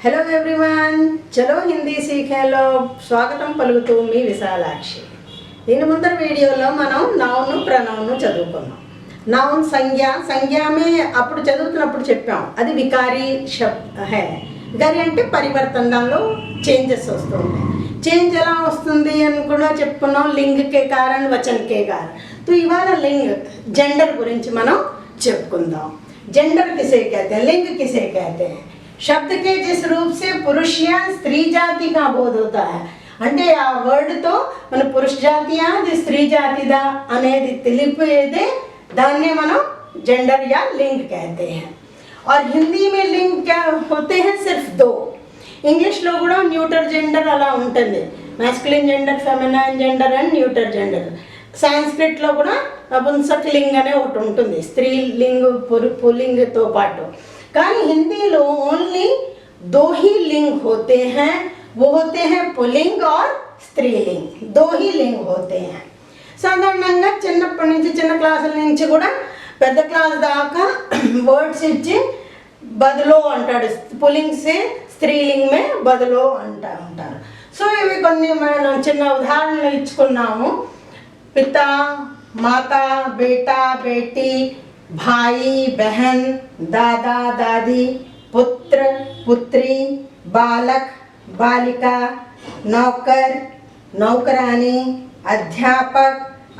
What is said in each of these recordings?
Hello everyone, चलो हिंदी सीखेलो स्वागतम पలుకుతూ మీ విశాలాక్షి. దీని ముందర వీడియోలో మనం నౌన్ ప్రనౌన్ చదువుకున్నాం. నౌన్ సంజ్ఞ అప్పుడు చదువుతున్నప్పుడు చెప్పాం, అది వికారీ శబ్ద హై. వికారీ అంటే పరివర్తన, దానిలో చేంజెస్ వస్తుంది. చేంజ్ ఎలా వస్తుంది అని కూడా చెప్పుకున్నాం, లింగ్ కే కారణ్ వచన్ కే కారణ్. तो ఇవాళ లింగ్ जेंडर గురించి మనం చెప్పుకుందాం. जेंडर किसे कहते हैं, लिंग किसे कहते हैं. शब्द के जिस रूप से पुरुष या स्त्री जाति का बोध होता है, అంటే ఆ వర్డ్తో మన పురుష జాతియా అది స్త్రీ జాతిదా అనేది తెలిపేదే దాన్నే మనం जेंडर या लिंग कहते हैं. और हिंदी में लिंग क्या होते हैं, सिर्फ दो. ఇంగ్లీష్లో కూడా న్యూటర్ జెండర్ అలా ఉంటుంది, masculine gender, feminine gender and neuter gender. సంస్కృత్లో కూడా నపుంసకలింగ్ అనే ఒకటి ఉంటుంది, స్త్రీలింగ్ పుల్లింగ్తో పాటు. కానీ హిందీలో ఓన్లీ दो ही लिंग होते हैं, वो होते हैं पुल्लिंग और स्त्रीलिंग. दो ही लिंग होते हैं. సాధారణంగా చిన్నప్పటి నుంచి చిన్న క్లాసుల నుంచి కూడా పెద్ద క్లాస్ దాకా వర్డ్స్ ఇచ్చి బదులో అంటాడు, పుల్లింగ్ సే స్త్రీలింగ్ మే బదులో అంటూ ఉంటారు. సో ఇవి కొన్ని మనం చిన్న ఉదాహరణలు ఇచ్చుకున్నాము. पिता, माता, बेटा, बेटी, भाई, बहन, दादा, दादी, पुत्र, पुत्री, बालक, बालिका, नौकर, नौकरानी, अध्यापक,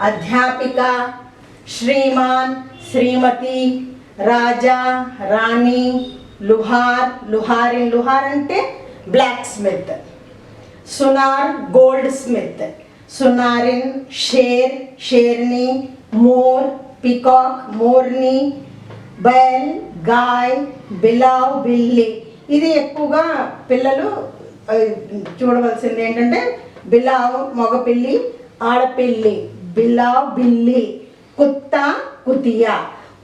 अध्यापिका, श्रीमान, श्रीमती, राजा, रानी, लुहार, लुहारिन, लुहार అంటే ब्लैक स्मिथ, सुनार, गोल्ड स्मिथ, सुनारिन, शेर, शेरनी, मोर, पिकॉक, मोरनी, बैल, गाय, బిలావ్, బిల్లి. ఇది ఎక్కువగా పిల్లలు చూడవలసింది ఏంటంటే బిలావ్ మగపిల్లి, ఆడపిల్లి బిలావ్, బిల్లి. కుత్తా, కుతియా.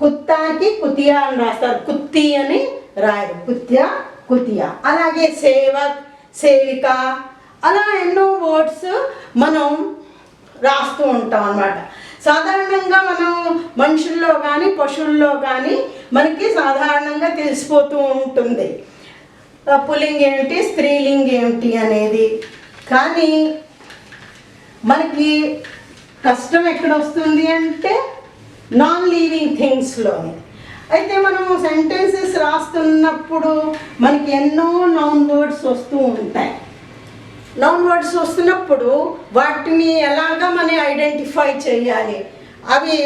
కుత్తాకి కుతియా అని రాస్తారు, కుత్తి అని రాయరు, కుత్యా, కుతియా. అలాగే సేవక్, సేవిక, అలా ఎన్నో వర్డ్స్ మనం రాస్తూ ఉంటాం అన్నమాట. సాధారణంగా మనం మనుషుల్లో కానీ పశువుల్లో కానీ మనకి సాధారణంగా తెలిసిపోతూ ఉంటుంది పుల్లింగ్ ఏమిటి, స్త్రీలింగ్ ఏమిటి అనేది. కానీ మనకి కష్టం ఎక్కడ వస్తుంది అంటే నాన్ లివింగ్ థింగ్స్లోని. అయితే మనము సెంటెన్సెస్ రాస్తున్నప్పుడు మనకి ఎన్నో నౌన్ వర్డ్స్ వస్తూ ఉంటాయి. నౌన్ వర్డ్స్ వస్తున్నప్పుడు వాటిని ఎలాగా మనం ఐడెంటిఫై చేయాలి. అవి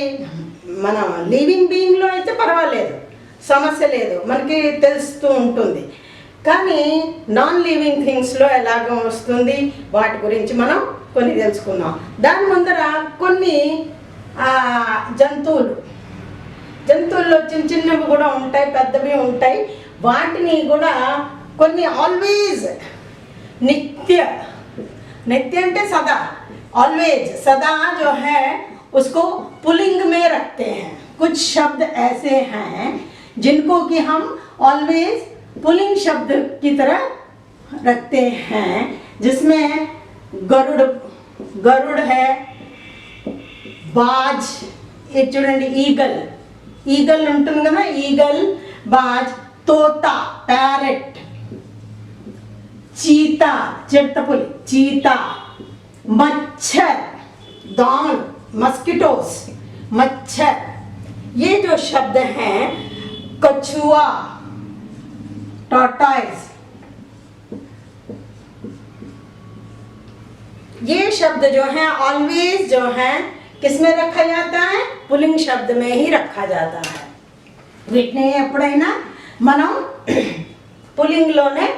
మన లివింగ్ బీయింగ్లో అయితే పర్వాలేదు, సమస్య లేదు, మనకి తెలుస్తూ ఉంటుంది. కానీ నాన్ లివింగ్ థింగ్స్లో ఎలాగ వస్తుంది వాటి గురించి మనం కొన్ని తెలుసుకుందాం. దాని ముందర కొన్ని జంతువుల్లో చిన్న చిన్నవి కూడా ఉంటాయి, పెద్దవి ఉంటాయి. వాటిని కూడా కొన్ని ఆల్వేజ్ नित्य, नित्य అంటే सदा, ऑलवेज, सदा जो है उसको पुल्लिंग में रखते हैं. कुछ शब्द ऐसे हैं जिनको कि हम ऑलवेज पुल्लिंग शब्द की तरह रखते हैं, जिसमें गरुड़ है, बाज, ये చూడండి ఈగల్, ఈగల్ ఉంటుంది కదా, ఈగల్, బాజ్, తోతా, ప్యారెట్, चीता, चिरतपुल, चीता, मच्छर, दान, मस्किटोस, मच्छर. ये जो शब्द हैं, कछुआ, टॉर्टॉइस, ये शब्द जो हैं ऑलवेज जो हैं किसमें रखा जाता है, पुल्लिंग शब्द में ही रखा जाता है. వీటిని ఎప్పుడైనా మనం పుల్లింగ్లోనే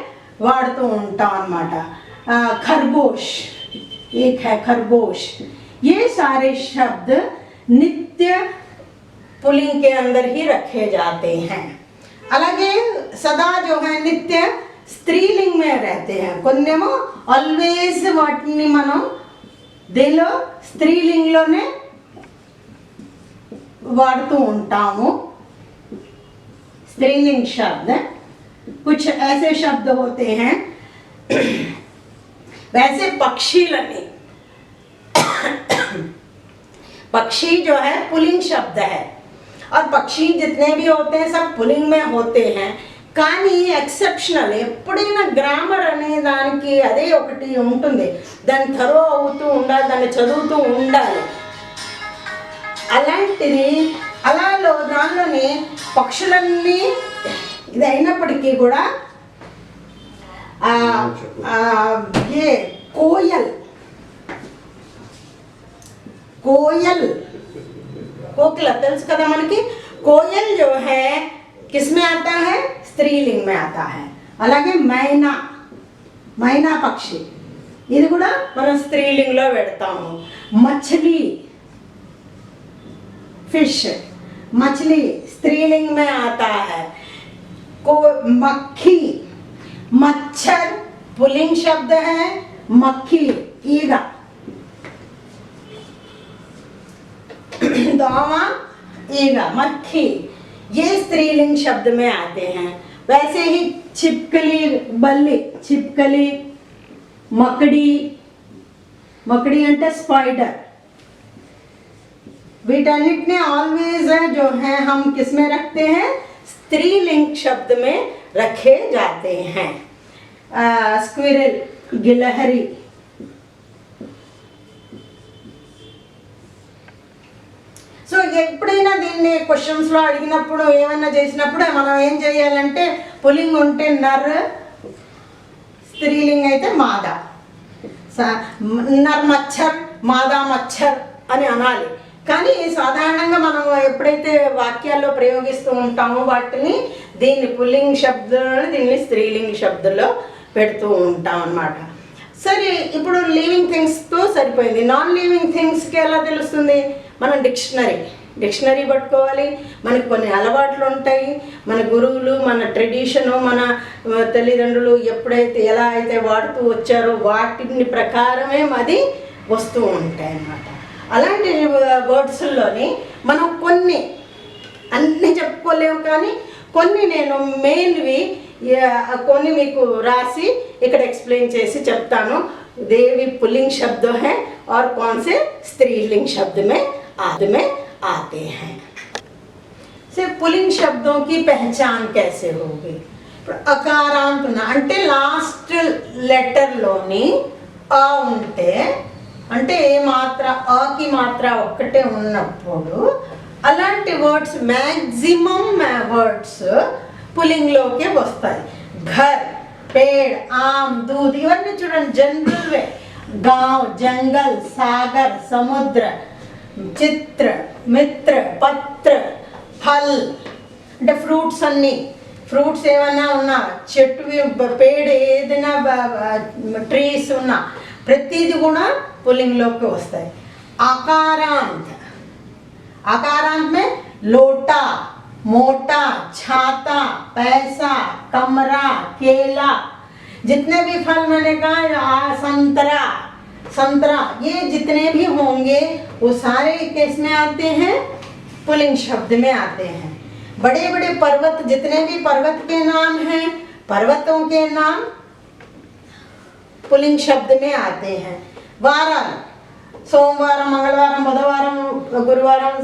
వాడుతూ ఉంటాం అన్నమాట. खरगोश, एक है खरगोश. ये सारे शब्द नित्य पुल्लिंग के अंदर ही रखे जाते हैं. అలాగే సదా जो है नित्य స్త్రీలింగ్ में रहते हैं. కొన్నేమో ఆల్వేస్ వాటిని మనం దీనిలో స్త్రీలింగ్లోనే వాడుతూ ఉంటాము. स्त्रीलिंग शब्द कुछ ऐसे शब्द होते हैं. वैसे पक्षी लगे, पक्षी जो है पुल्लिंग शब्द है, और पक्षी जितने भी होते हैं सब पुल्लिंग में होते हैं. కానీ ఎక్సెప్షనల్, ఎప్పుడైనా గ్రామర్ అనే దానికి అదే ఒకటి ఉంటుంది, దాన్ని థరో అవుతూ ఉండాలి, దాన్ని చదువుతూ ఉండాలి. అలాంటిది దానిలోని పక్షులన్నీ ఇది అయినప్పటికీ కూడా ఏ కోయల్ कोकिला తెలుసు కదా మనకి. कोयल जो है किसमें आता है? स्त्रीलिंग में आता है. అలాగే మైనా పక్షి ఇది కూడా మనం స్త్రీలింగ్లో పెడతాము. మछली फिश, मछली स्त्रीलिंग में आता है. मक्खी, मच्छर पुल्लिंग शब्द है. मक्खी, ईगा, दौमा, ईगा, मक्खी ये स्त्रीलिंग शब्द में आते हैं. वैसे ही छिपकली, बल्ली, छिपकली, मकड़ी అంటే स्पाइडर, वीटर्निट ने ऑलवेज जो है हम किस में रखते हैं? स्त्रीलिंग शब्द में रखे जाते हैं. स्क्विरल, गिलहरी. సో ఎప్పుడైనా దీన్ని క్వశ్చన్స్లో అడిగినప్పుడు ఏమైనా చేసినప్పుడు మనం ఏం చేయాలంటే పుల్లింగ్ ఉంటే నర్, స్త్రీలింగ్ అయితే మాదా. నర్ మచ్చర్, మాదా మచ్చర్ అని అనాలి. కానీ సాధారణంగా మనం ఎప్పుడైతే వాక్యాల్లో ప్రయోగిస్తూ ఉంటామో వాటిని దీన్ని పుల్లింగ్ శబ్దాలు, దీన్ని స్త్రీలింగ్ శబ్దంలో పెడుతూ ఉంటాం అన్నమాట. సరే, ఇప్పుడు లివింగ్ థింగ్స్తో సరిపోయింది. నాన్ లివింగ్ థింగ్స్కి ఎలా తెలుస్తుంది? మనం డిక్షనరీ పట్టుకోవాలి. మనకు కొన్ని అలవాట్లు ఉంటాయి, మన గురువులు, మన ట్రెడిషను, మన తల్లిదండ్రులు ఎప్పుడైతే ఎలా అయితే వాడుతూ వచ్చారో వాటిని ప్రకారమే అది వస్తూ ఉంటాయి అన్నమాట. అలాంటి వర్డ్స్లోని మనం కొన్ని అన్నీ చెప్పుకోలేము, కానీ కొన్ని నేను మెయిన్వి కొన్ని మీకు రాసి ఇక్కడ एक्सप्लेन చేసి చెప్తాను. देवी पुल्लिंग शब्द है और कौन से स्त्रीलिंग शब्द में आते हैं. से पुल्लिंग शब्दों की पहचान कैसे होगी? अकारांत అంటే లాస్ట్ లెటర్ లోని ఆ ఉంటే, అంటే ఏ మాత్ర, ఆకి మాత్ర ఒక్కటే ఉన్నప్పుడు అలాంటి వర్డ్స్ మ్యాక్సిమం వర్డ్స్ పుల్లింగ్లోకి వస్తాయి. ఘర్, पेड़, आम, दूध ఇవన్నీ చూడండి జనరల్ వే. गांव, जंगल, सागर, समुद्र, चित्र, मित्र, पत्र, फल అంటే ఫ్రూట్స్ అన్నీ, ఫ్రూట్స్ ఏమైనా ఉన్నా, చెట్టు పేడ ఏదైనా ట్రీస్ ఉన్నా ప్రతిదీ కూడా పుల్లింగ్లోకి వస్తాయి. आकारांत में लोटा, मोटा, छाता, पैसा, कमरा, केला, जितने भी फल मैंने कहा, संतरा, ये जितने भी होंगे वो सारे किस में आते हैं? पुल्लिंग शब्द में आते हैं. बड़े बड़े पर्वत, जितने भी पर्वत के नाम हैं, पर्वतों के नाम पुल्लिंग शब्द में आते हैं. वारान, सोमवारम, मंगलवारम, बुधवारम, गुरुवारम,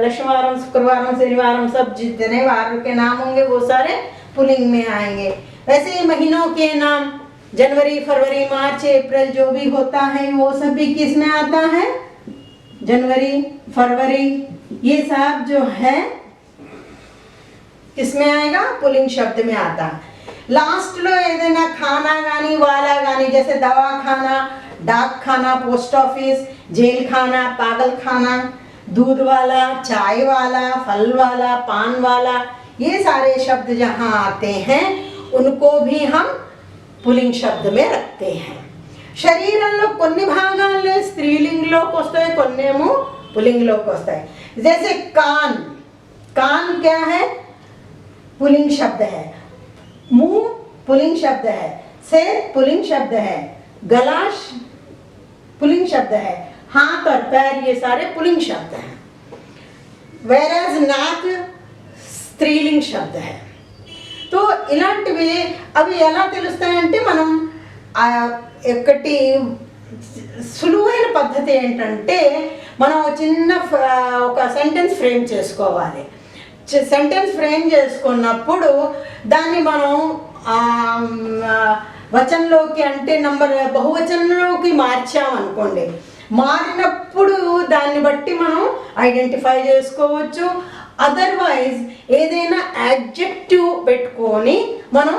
लक्ष्मीवारम, शुक्रवारम, शनिवारम, सब जितने वार के नाम होंगे वो सारे पुल्लिंग में आएंगे. वैसे ही महीनों के नाम जनवरी, फरवरी, मार्च, अप्रैल जो भी होता है वो सब भी किस में आता है? जनवरी, फरवरी, ये सब जो है किस में आएगा? पुल्लिंग शब्द में आता है. लास्ट लो ఏదైనా खाना गानी वाला गानी, जैसे दवा खाना, डाक खाना, पोस्ट ऑफिस, जेल खाना, पागल खाना, दूध वाला, चाय वाला, फल वाला, पान वाला, ये सारे शब्द जहाँ आते हैं उनको भी हम पुल्लिंग शब्द में रखते हैं. శరీరంలో కొన్ని భాగాల్లో స్త్రీలింగ్లోకి వస్తాయి, కొన్నేమో పుల్లింగ్లోకి వస్తాయి. जैसे कान, कान क्या है? पुल्लिंग शब्द है. मुंह पुल्लिंग शब्द है. सिर पुल्लिंग शब्द है. गला पुल्लिंग शब्द है. हाथ और पैर ये सारे पुल्लिंग शब्द हैं. वेराज नाक स्त्रीलिंग शब्द है. तो ఇలాంటివి అవి ఎలా తెలుస్తాయంటే మనం ఒకటి సులువైన పద్ధతి ఏంటంటే మనం చిన్న ఒక సెంటెన్స్ ఫ్రేమ్ చేసుకోవాలి. సెంటెన్స్ ఫ్రేమ్ చేసుకున్నప్పుడు దాన్ని మనం వచనంలోకి అంటే బహువచనంలోకి మార్చామనుకోండి, మారినప్పుడు దాన్ని బట్టి మనం ఐడెంటిఫై చేసుకోవచ్చు. అదర్వైజ్ ఏదైనా యాడ్జెక్టివ్ పెట్టుకొని మనం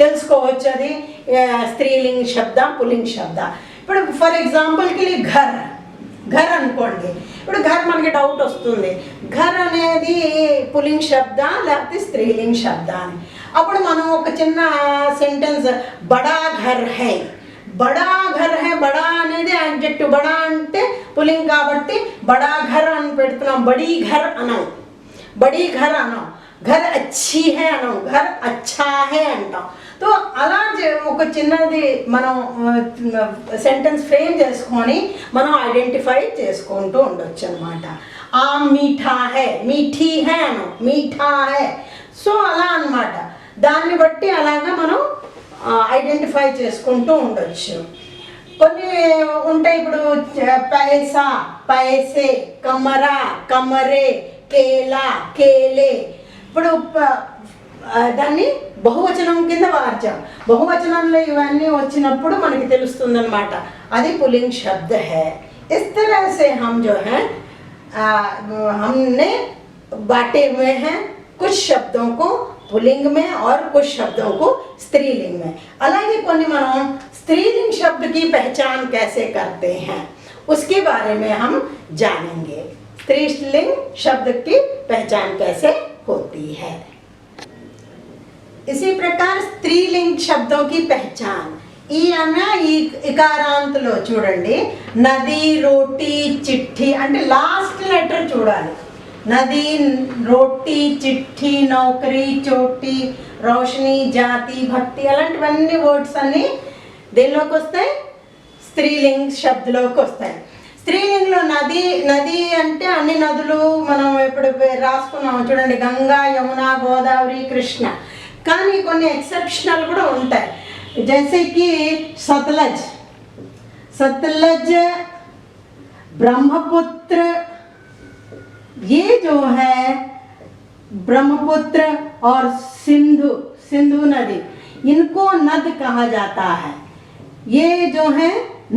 తెలుసుకోవచ్చు అది స్త్రీలింగ శబ్ద పుల్లింగ శబ్ద. ఇప్పుడు ఫర్ ఎగ్జాంపుల్కి ఘర్ అనుకోండి. ఇప్పుడు ఘర్ మనకి డౌట్ వస్తుంది, ఘర్ అనేది పుల్లింగ శబ్ద లేకపోతే స్త్రీలింగ శబ్ద అని. అప్పుడు మనం ఒక చిన్న సెంటెన్స్ బడా ఘర్ హై, బడా అనేది యాడ్జెక్టివ్, బడా అంటే పుల్లింగ్ కాబట్టి బడా ఘర్ అని పెడుతున్నాం, బడీ ఘర్ అనం, ఘర్ అచ్చి హే అనం, ఘర్ అచ్చా హే అంటాం. సో అలా ఒక చిన్నది మనం సెంటెన్స్ ఫ్రేమ్ చేసుకొని మనం ఐడెంటిఫై చేసుకుంటూ ఉండొచ్చు అనమాట. మీఠా హే, మీఠీ హే అనం, మీఠా హే. సో అలా అనమాట, దాన్ని బట్టి అలాగా మనం ఐడెంటిఫై చేసుకుంటూ ఉండొచ్చు. కొన్ని ఉంటాయి, ఇప్పుడు పైసా, పైసే, కమరా, కమరే, కేలా, కేలే. ఇప్పుడు దాన్ని బహువచనం కింద మార్చాం. బహువచనంలో ఇవన్నీ వచ్చినప్పుడు మనకి తెలుస్తుంది అనమాట అది పుల్లింग शब्द है. इस तरह से हम जो है हमने बांटे हुए हैं कुछ शब्दों को पुल्लिंग में और कुछ शब्दों को स्त्रीलिंग में. అలాగే కొన్ని మనం स्त्रीलिंग शब्द की पहचान कैसे करते हैं उसके बारे में हम जानेंगे. स्त्रीलिंग शब्द की पहचान कैसे होती है. इसी प्रकार स्त्रीलिंग शब्दों की पहचान ఈ అన్న ఈ ఇకారాంతలో చూడండి, నది, రోటీ, చిట్టి అంటే లాస్ట్ లెటర్ చూడాలి. నది, రోటీ, చిట్టి, నౌకరీ, చోటీ, రోషని, జాతి, భక్తి అలాంటివన్నీ వర్డ్స్ అన్ని దేనిలోకి వస్తాయి, స్త్రీలింగ్ శబ్దలోకి వస్తాయి. స్త్రీలింగ్లో నది అంటే అన్ని నదులు మనం ఇప్పుడు రాసుకున్నాం చూడండి, గంగా, యమున, గోదావరి, కృష్ణ. కానీ కొన్ని ఎక్సెప్షనల్ కూడా ఉంటాయి. जैसे कि सतलज, ब्रह्मपुत्र, ये जो है ब्रह्मपुत्र और सिंधु नदी, इनको नद कहा जाता है. ये जो है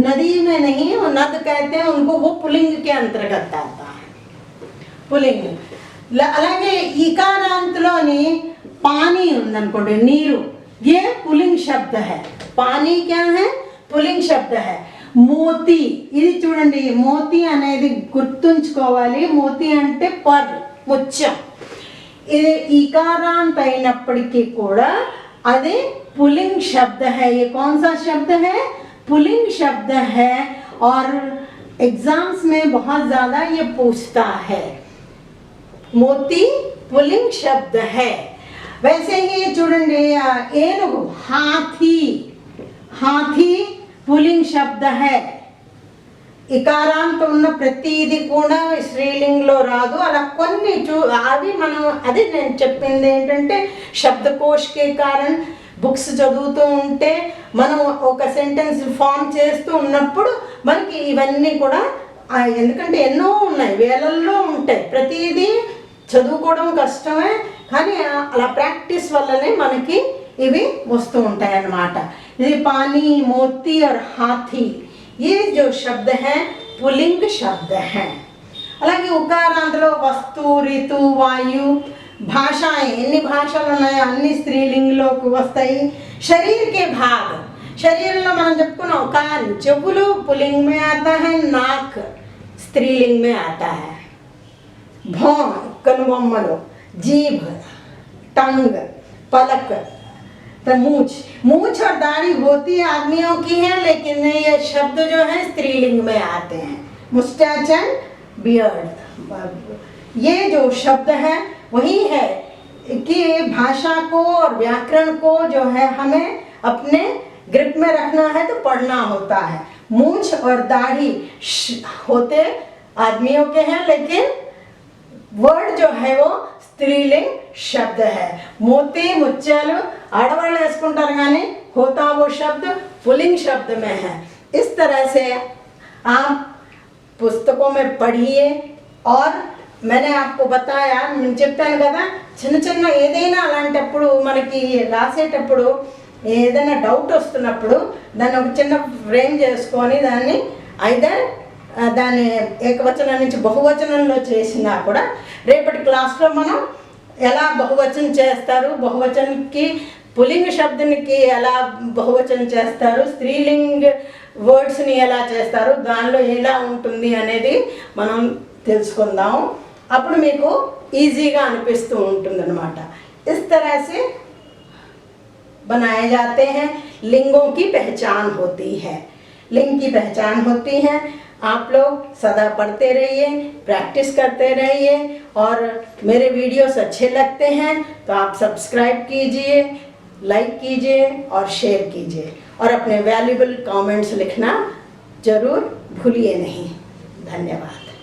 नदी में नहीं, वो नद कहते हैं उनको, वो पुल्लिंग के अंतर्गत आता है. पुल्लिंग. అలాగే ఈకారాంతలోని पानी ఉందనుకోండి, నీరు, ये पुल्लिंग शब्द है. पानी क्या है, पुल्लिंग शब्द है. మోతి, ఇది చూడండి, మోతి అనేది గుర్తుంచుకోవాలి. మోతి అంటే ముత్యం. ఇది ఈకారాంత అయినప్పటికీ కూడా అది पुल्लिंग शब्द है. ये कौन सा शब्द है, पुल्लिंग शब्द है. और एग्जाम्स में बहुत ज़्यादा ये पूछता है, मोती पुल्लिंग शब्द है. वैसे ही చూడండి, ఏనుగు, हाथी पुल्लिंग शब्द है. ఇకారాంత ఉన్న ప్రతిది కూడా స్త్రీలింగ్లో రాదు. అలా కొన్ని అవి మనం అదే నేను చెప్పింది ఏంటంటే శబ్దకోష్కే కారణం బుక్స్ చదువుతూ ఉంటే మనం ఒక సెంటెన్స్ ఫామ్ చేస్తూ ఉన్నప్పుడు మనకి ఇవన్నీ కూడా, ఎందుకంటే ఎన్నో ఉన్నాయి, వేలల్లో ఉంటాయి, ప్రతిదీ చదువుకోవడం కష్టమే, కానీ అలా ప్రాక్టీస్ వల్లనే మనకి ఇవి వస్తూ ఉంటాయి అన్నమాట. ఇది पानी, मोती और हाथी, ये जो शब्द है पुल्लिंग शब्द है. అలాగే ఉకారాంతలో వస్తు, ఋతు, వాయు, భాష, ఎన్ని భాషలు ఉన్నాయో అన్ని స్త్రీలింగ్లోకి వస్తాయి. శరీరకే భాగ, శరీరంలో మనం చెప్పుకున్నాం, కాన్, చెవులు పుల్లింగ్ మే ఆతా హై, నాక్ స్త్రీలింగ్ మే ఆతా హై, భౌం, కనుబొమ్మలు, जीभ, टंग, पलक, तो मूछ और दाढ़ी होती आदमियों की है, लेकिन ये शब्द जो है स्त्रीलिंग में आते हैं. मुस्टैच एंड बियर्ड, ये जो शब्द है वही है कि भाषा को और व्याकरण को जो है हमें अपने ग्रिप में रखना है तो पढ़ना होता है. मूछ और दाढ़ी होते आदमियों के हैं, लेकिन वर्ड जो है वो स्त्रीलिंग शब्द है. मोती, मुत्याలు आड़वाళ్ళు వేసుకుంటారు, కానీ होता वो शब्द पुल्लिंग शब्द में है. इस तरह से आप पुस्तकों में पढ़िए और मैंने आपको बताया నేను చెప్పాను కదా చిన్న చిన్న ఏదైనా అలాంటప్పుడు మనకి రాసేటప్పుడు ఏదైనా డౌట్ వస్తున్నప్పుడు దాన్ని ఒక చిన్న ఫ్రేమ్ చేసుకొని దాన్ని ఐదర్ దాన్ని ఏకవచనం నుంచి బహువచనంలో చేసినా కూడా రేపటి క్లాస్లో మనం ఎలా బహువచనం చేస్తారు, బహువచనంకి పుల్లింగ శబ్దానికి ఎలా బహువచనం చేస్తారు, స్త్రీలింగ వర్డ్స్ని ఎలా చేస్తారు, దానిలో ఎలా ఉంటుంది అనేది మనం తెలుసుకుందాం. అప్పుడు మీకు ఈజీగా అనిపిస్తూ ఉంటుందన్నమాట. इस तरह से बनाए जाते हैं. लिंगों की पहचान होती है, लिंग की पहचान होती है. आप लोग सदा पढ़ते रहिए, प्रैक्टिस करते रहिए और मेरे वीडियोस अच्छे लगते हैं तो आप सब्सक्राइब कीजिए, लाइक कीजिए और शेयर कीजिए और अपने वैल्यूबल कमेंट्स लिखना ज़रूर भूलिए नहीं. धन्यवाद.